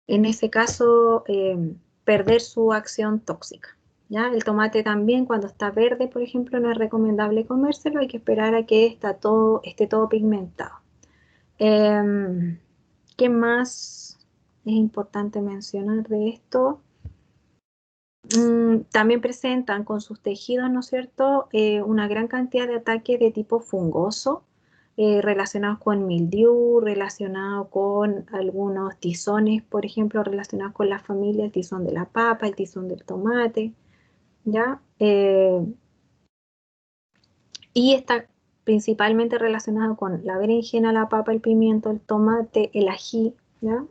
ese caso, perder su acción tóxica, ¿ya? El tomate también, cuando está verde, por ejemplo, no es recomendable comérselo, hay que esperar a que esté todo pigmentado. ¿Qué más es importante mencionar de esto? También presentan con sus tejidos, ¿no es cierto?, una gran cantidad de ataques de tipo fungoso, relacionados con mildiu, relacionados con algunos tizones, por ejemplo, relacionados con la familia, el tizón de la papa, el tizón del tomate, ¿ya? Y está principalmente relacionado con la berenjena, la papa, el pimiento, el tomate, el ají, ¿ya?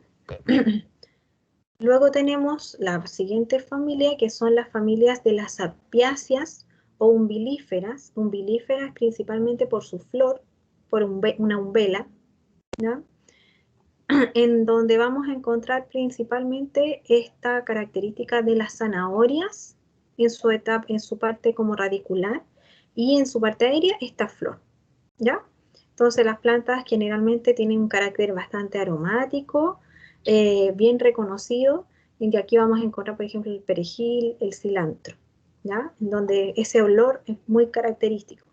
Luego tenemos la siguiente familia, que son las familias de las apiáceas o umbilíferas. Umbilíferas principalmente por su flor, por una umbela, ¿ya? En donde vamos a encontrar principalmente esta característica de las zanahorias en su etapa, en su parte como radicular, y en su parte aérea esta flor, ¿ya? Entonces las plantas generalmente tienen un carácter bastante aromático, bien reconocido, en que aquí vamos a encontrar, por ejemplo, el perejil, el cilantro, ¿ya? En donde ese olor es muy característico.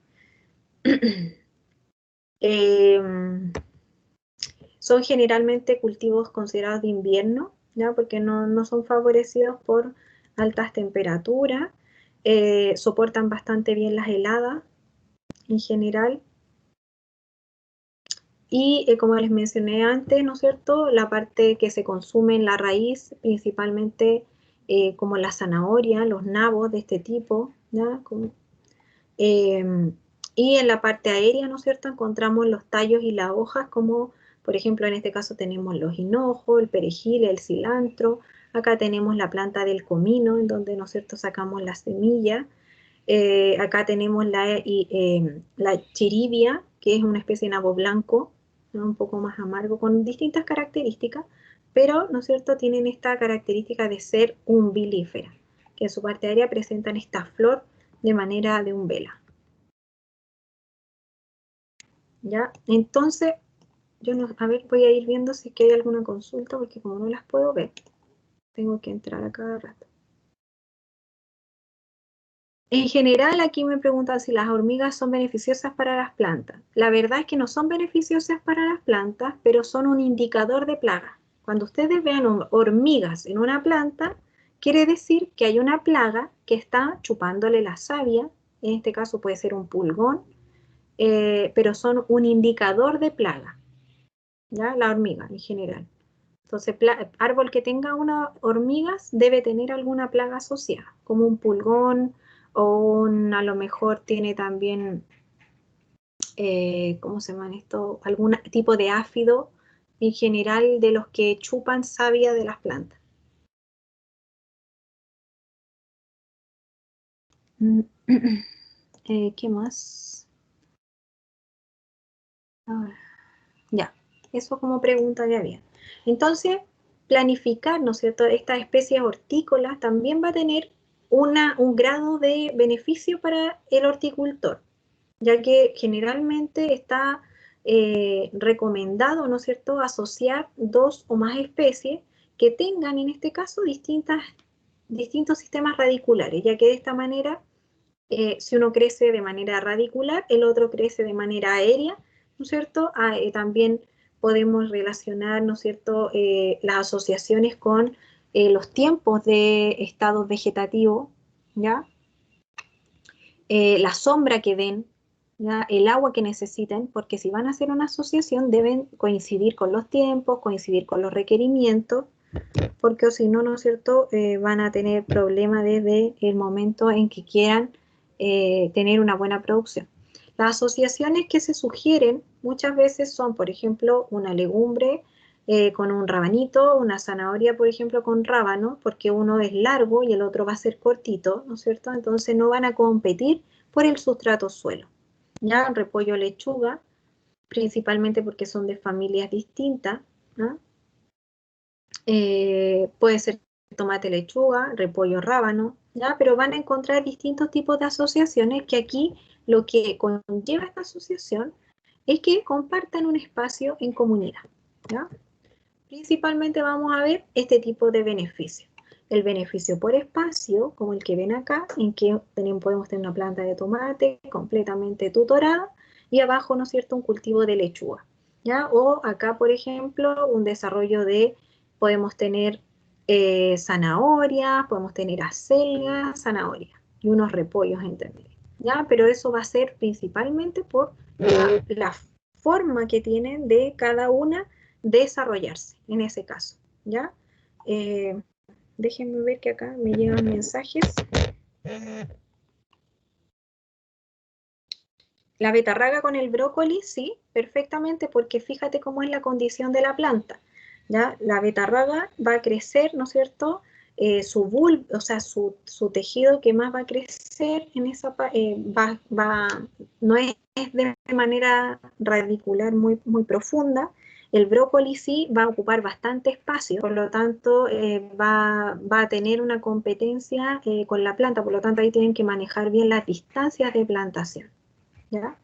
Son generalmente cultivos considerados de invierno, ¿ya? Porque no son favorecidos por altas temperaturas, soportan bastante bien las heladas en general. Y como les mencioné antes, ¿no es cierto?, la parte que se consume en la raíz, principalmente como la zanahoria, los nabos de este tipo, ¿ya? Y en la parte aérea, ¿no es cierto?, encontramos los tallos y las hojas, como por ejemplo en este caso tenemos los hinojos, el perejil, el cilantro. Acá tenemos la planta del comino, en donde, ¿no es cierto?, sacamos la semilla. Acá tenemos la chiribia, que es una especie de nabo blanco, ¿no?, un poco más amargo, con distintas características, pero, ¿no es cierto?, tienen esta característica de ser umbilífera, que en su parte aérea presentan esta flor de manera de umbela. ¿Ya? Entonces, yo no, a ver, voy a ir viendo si es que hay alguna consulta, porque como no las puedo ver, tengo que entrar a cada rato. En general, aquí me preguntan si las hormigas son beneficiosas para las plantas. La verdad es que no son beneficiosas para las plantas, pero son un indicador de plaga. Cuando ustedes vean hormigas en una planta, quiere decir que hay una plaga que está chupándole la savia. En este caso puede ser un pulgón, pero son un indicador de plaga, ¿ya? La hormiga en general. Entonces, árbol que tenga unas hormigas debe tener alguna plaga asociada, como un pulgón o a lo mejor tiene también, ¿cómo se llama esto? Algún tipo de áfido en general de los que chupan savia de las plantas. ¿Qué más? Ahora, ya, eso como pregunta ya había. Entonces, planificar, ¿no es cierto?, estas especies hortícolas también va a tener un grado de beneficio para el horticultor, ya que generalmente está recomendado, ¿no es cierto?, asociar dos o más especies que tengan, en este caso, distintos sistemas radiculares, ya que de esta manera, si uno crece de manera radicular, el otro crece de manera aérea, ¿no es cierto? También podemos relacionar, ¿no es cierto?, las asociaciones con los tiempos de estado vegetativo, ¿ya? La sombra que den, ¿ya? El agua que necesiten, porque si van a hacer una asociación deben coincidir con los tiempos, coincidir con los requerimientos, porque o si no, ¿no es cierto?, van a tener problemas desde el momento en que quieran tener una buena producción. Las asociaciones que se sugieren muchas veces son, por ejemplo, una legumbre con un rabanito, una zanahoria, por ejemplo, con rábano, porque uno es largo y el otro va a ser cortito, ¿no es cierto? Entonces no van a competir por el sustrato suelo. Ya, repollo, lechuga, principalmente porque son de familias distintas, ¿no? Puede ser tomate, lechuga, repollo, rábano, ¿ya? Pero van a encontrar distintos tipos de asociaciones que aquí lo que conlleva esta asociación es que compartan un espacio en comunidad, ¿ya? Principalmente vamos a ver este tipo de beneficios. El beneficio por espacio, como el que ven acá, en que podemos tener una planta de tomate completamente tutorada y abajo, ¿no es cierto?, un cultivo de lechuga, ¿ya? O acá, por ejemplo, un desarrollo podemos tener zanahorias, podemos tener acelgas, zanahorias y unos repollos entre medio, ¿ya? Pero eso va a ser principalmente por la forma que tienen de cada una desarrollarse, en ese caso, ¿ya? Déjenme ver que acá me llegan mensajes. La betarraga con el brócoli, sí, perfectamente, porque fíjate cómo es la condición de la planta, ¿ya? La betarraga va a crecer, ¿no es cierto? Su bulbo, o sea, su tejido que más va a crecer en esa, no es de manera radicular muy profunda. El brócoli sí va a ocupar bastante espacio, por lo tanto va a tener una competencia con la planta, por lo tanto ahí tienen que manejar bien las distancias de plantación, ¿ya?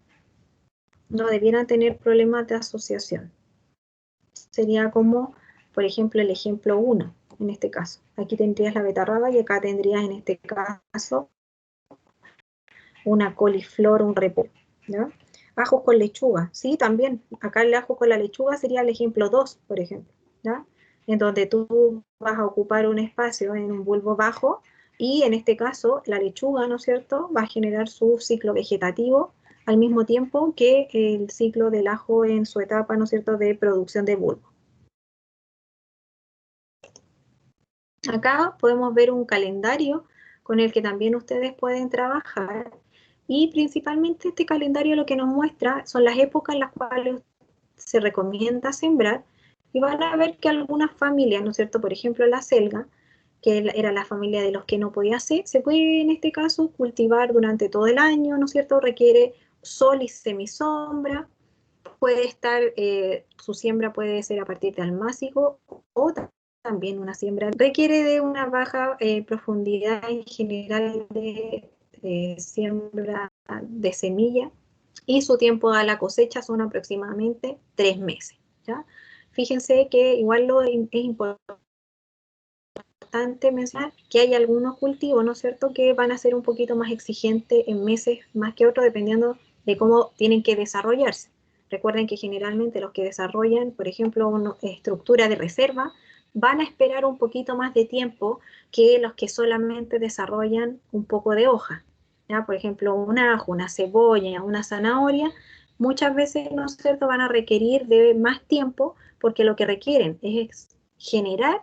No debieran tener problemas de asociación. Sería como, por ejemplo, el ejemplo 1, en este caso. Aquí tendrías la betarraga y acá tendrías, en este caso, una coliflor, un repollo, ¿ya? Ajos con lechuga, sí, también. Acá el ajo con la lechuga sería el ejemplo 2, por ejemplo, ¿ya? En donde tú vas a ocupar un espacio en un bulbo bajo y en este caso la lechuga, ¿no es cierto?, va a generar su ciclo vegetativo al mismo tiempo que el ciclo del ajo en su etapa, ¿no es cierto?, de producción de bulbo. Acá podemos ver un calendario con el que también ustedes pueden trabajar y principalmente este calendario lo que nos muestra son las épocas en las cuales se recomienda sembrar y van a ver que algunas familias, ¿no es cierto? Por ejemplo, la selga, que era la familia de los que no podía hacer, se puede en este caso cultivar durante todo el año, ¿no es cierto? Requiere sol y semisombra, puede estar, su siembra puede ser a partir de almácigo o también una siembra. Requiere de una baja profundidad en general de siembra de semilla y su tiempo a la cosecha son aproximadamente 3 meses, ¿ya? Fíjense que igual es importante mencionar que hay algunos cultivos, ¿no es cierto?, que van a ser un poquito más exigentes en meses más que otros, dependiendo de cómo tienen que desarrollarse. Recuerden que generalmente los que desarrollan, por ejemplo, una estructura de reserva, van a esperar un poquito más de tiempo que los que solamente desarrollan un poco de hoja, ¿ya? Por ejemplo, un ajo, una cebolla, una zanahoria, muchas veces, ¿no es cierto?, van a requerir de más tiempo porque lo que requieren es generar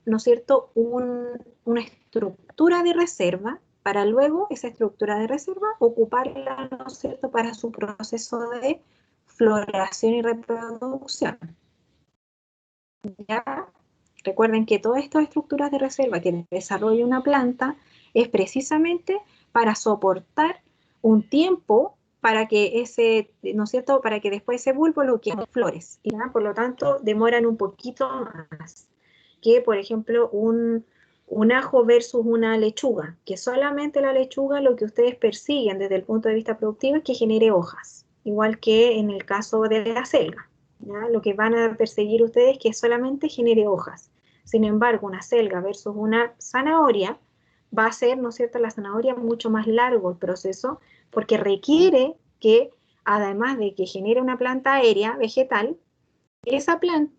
¿no es cierto?, una estructura de reserva para luego esa estructura de reserva ocuparla, ¿no es cierto?, para su proceso de floración y reproducción. ¿Ya? Recuerden que todas estas estructuras de reserva que desarrolla una planta es precisamente para soportar un tiempo para que ese, ¿no es cierto?, para que después ese bulbo lo que flores. ¿Ya? Por lo tanto, demoran un poquito más que, por ejemplo, un ajo versus una lechuga, que solamente la lechuga lo que ustedes persiguen desde el punto de vista productivo es que genere hojas, igual que en el caso de la selga. ¿Ya? Lo que van a perseguir ustedes es que solamente genere hojas. Sin embargo, una selga versus una zanahoria va a ser, ¿no es cierto?, la zanahoria mucho más largo el proceso porque requiere que, además de que genere una planta aérea, vegetal, esa planta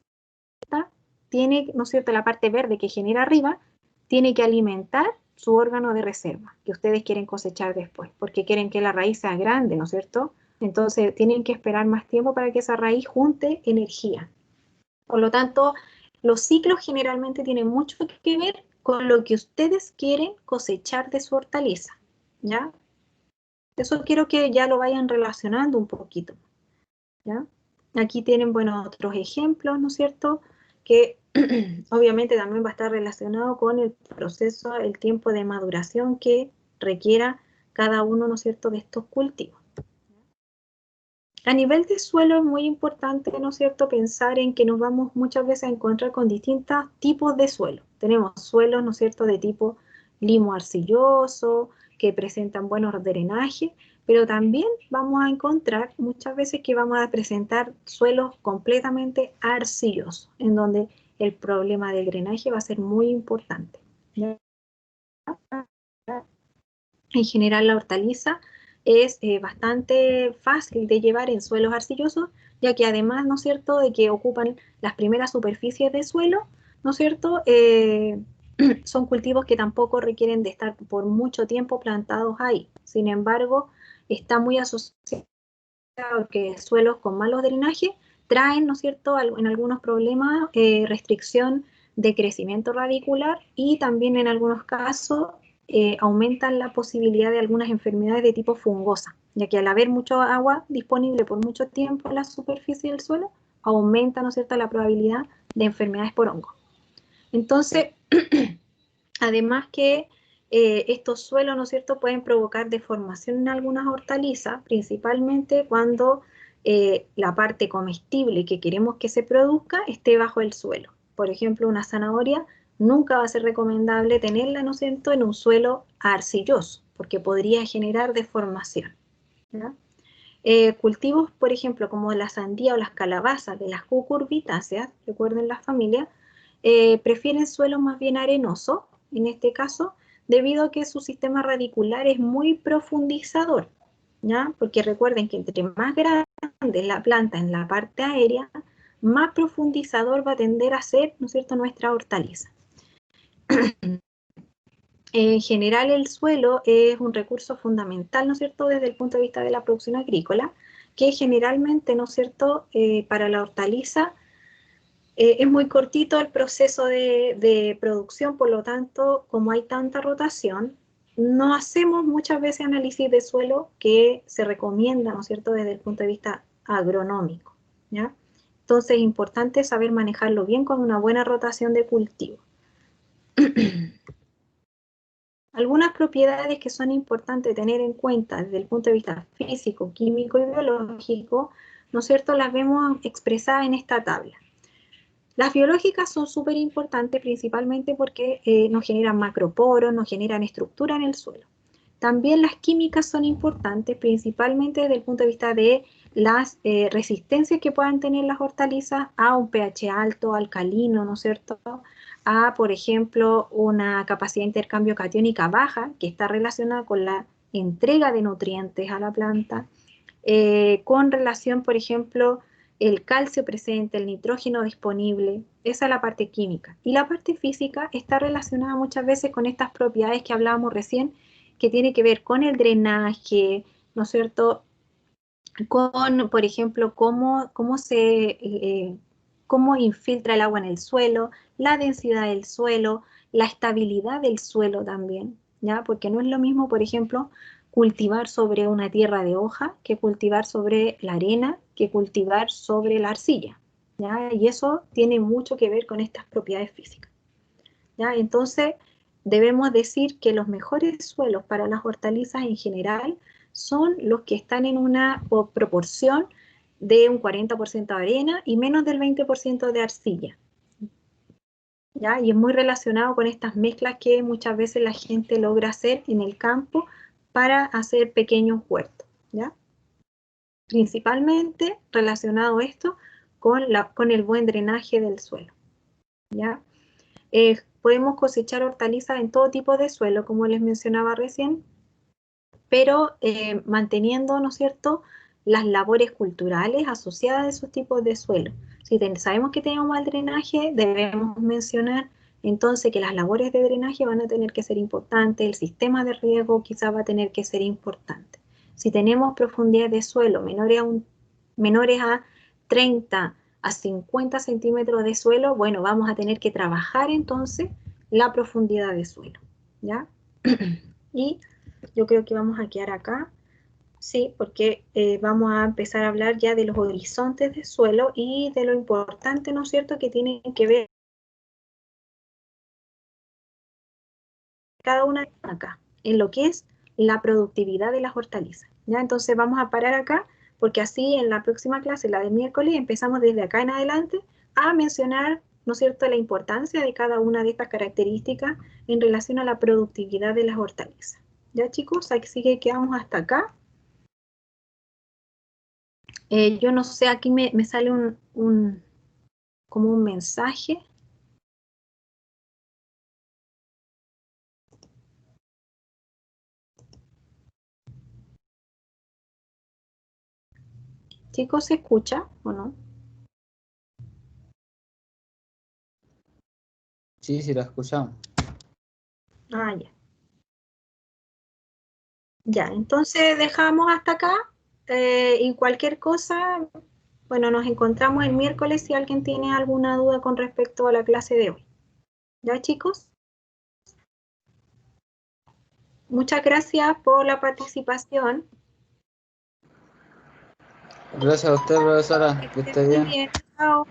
tiene, ¿no es cierto?, la parte verde que genera arriba, tiene que alimentar su órgano de reserva que ustedes quieren cosechar después, porque quieren que la raíz sea grande, ¿no es cierto? Entonces tienen que esperar más tiempo para que esa raíz junte energía. Por lo tanto, los ciclos generalmente tienen mucho que ver con lo que ustedes quieren cosechar de su hortaliza, ¿ya? Eso quiero que ya lo vayan relacionando un poquito, ¿ya? Aquí tienen, bueno, otros ejemplos, ¿no es cierto?, que obviamente también va a estar relacionado con el proceso, el tiempo de maduración que requiera cada uno, ¿no es cierto?, de estos cultivos. A nivel de suelo es muy importante, ¿no es cierto?, pensar en que nos vamos muchas veces a encontrar con distintos tipos de suelo. Tenemos suelos, ¿no es cierto?, de tipo limo arcilloso, que presentan buenos drenajes, pero también vamos a encontrar muchas veces que vamos a presentar suelos completamente arcillosos, en donde el problema del drenaje va a ser muy importante. En general la hortaliza es bastante fácil de llevar en suelos arcillosos, ya que además, ¿no es cierto?, de que ocupan las primeras superficies de suelo, ¿no es cierto?, son cultivos que tampoco requieren de estar por mucho tiempo plantados ahí. Sin embargo, está muy asociado o que suelos con malos drenajes traen, ¿no es cierto?, en algunos problemas restricción de crecimiento radicular y también en algunos casos aumentan la posibilidad de algunas enfermedades de tipo fungosa, ya que al haber mucho agua disponible por mucho tiempo en la superficie del suelo, aumenta, ¿no es cierto?, la probabilidad de enfermedades por hongo. Entonces, además que estos suelos, ¿no es cierto?, pueden provocar deformación en algunas hortalizas, principalmente cuando la parte comestible que queremos que se produzca esté bajo el suelo. Por ejemplo, una zanahoria nunca va a ser recomendable tenerla, ¿no es cierto?, en un suelo arcilloso, porque podría generar deformación, ¿ya? Cultivos, por ejemplo, como la sandía o las calabazas de las cucurbitáceas, recuerden la familia, prefieren suelos más bien arenosos, en este caso, debido a que su sistema radicular es muy profundizador, ¿ya? Porque recuerden que entre más grande es la planta en la parte aérea, más profundizador va a tender a ser, ¿no es cierto?, nuestra hortaliza. En general, el suelo es un recurso fundamental, ¿no es cierto?, desde el punto de vista de la producción agrícola, que generalmente, ¿no es cierto?, para la hortaliza es muy cortito el proceso de producción, por lo tanto, como hay tanta rotación, no hacemos muchas veces análisis de suelo que se recomienda, ¿no es cierto?, desde el punto de vista agronómico, ¿ya? Entonces es importante saber manejarlo bien con una buena rotación de cultivo. Algunas propiedades que son importantes tener en cuenta desde el punto de vista físico, químico y biológico, ¿no es cierto?, las vemos expresadas en esta tabla. Las biológicas son súper importantes principalmente porque nos generan macroporos, nos generan estructura en el suelo. También las químicas son importantes principalmente desde el punto de vista de las resistencias que puedan tener las hortalizas a un pH alto, alcalino, ¿no es cierto?, a, por ejemplo, una capacidad de intercambio catiónica baja, que está relacionada con la entrega de nutrientes a la planta, con relación, por ejemplo, el calcio presente, el nitrógeno disponible, esa es la parte química. Y la parte física está relacionada muchas veces con estas propiedades que hablábamos recién, que tiene que ver con el drenaje, ¿no es cierto?, con, por ejemplo, cómo infiltra el agua en el suelo, la densidad del suelo, la estabilidad del suelo también, ¿ya? Porque no es lo mismo, por ejemplo, cultivar sobre una tierra de hoja que cultivar sobre la arena, que cultivar sobre la arcilla, ¿ya? Y eso tiene mucho que ver con estas propiedades físicas, ¿ya? Entonces, debemos decir que los mejores suelos para las hortalizas en general son los que están en una proporción de un 40% de arena y menos del 20% de arcilla, ¿ya? Y es muy relacionado con estas mezclas que muchas veces la gente logra hacer en el campo para hacer pequeños huertos, ¿ya? Principalmente relacionado esto con el buen drenaje del suelo, ¿ya? Podemos cosechar hortalizas en todo tipo de suelo, como les mencionaba recién, pero manteniendo, ¿no es cierto?, las labores culturales asociadas a esos tipos de suelo. Si sabemos que tenemos mal drenaje, debemos mencionar entonces que las labores de drenaje van a tener que ser importantes, el sistema de riego quizás va a tener que ser importante. Si tenemos profundidades de suelo menores a 30 a 50 centímetros de suelo, bueno, vamos a tener que trabajar entonces la profundidad de suelo, ¿ya? Y yo creo que vamos a quedar acá, sí, porque vamos a empezar a hablar ya de los horizontes de suelo y de lo importante, ¿no es cierto?, que tienen que ver cada una acá, en lo que es la productividad de las hortalizas, ¿ya? Entonces vamos a parar acá, porque así en la próxima clase, la de miércoles, empezamos desde acá en adelante a mencionar, ¿no es cierto?, la importancia de cada una de estas características en relación a la productividad de las hortalizas. ¿Ya, chicos? Así que quedamos hasta acá. Yo no sé, aquí me sale como un mensaje. Chicos, ¿se escucha o no? Sí, sí, la escuchamos. Ya. Ya, entonces dejamos hasta acá. Y cualquier cosa, bueno, nos encontramos el miércoles si alguien tiene alguna duda con respecto a la clase de hoy. ¿Ya, chicos? Muchas gracias por la participación. Gracias a usted, profesora. Que Que estés esté muy bien. bien. Chao.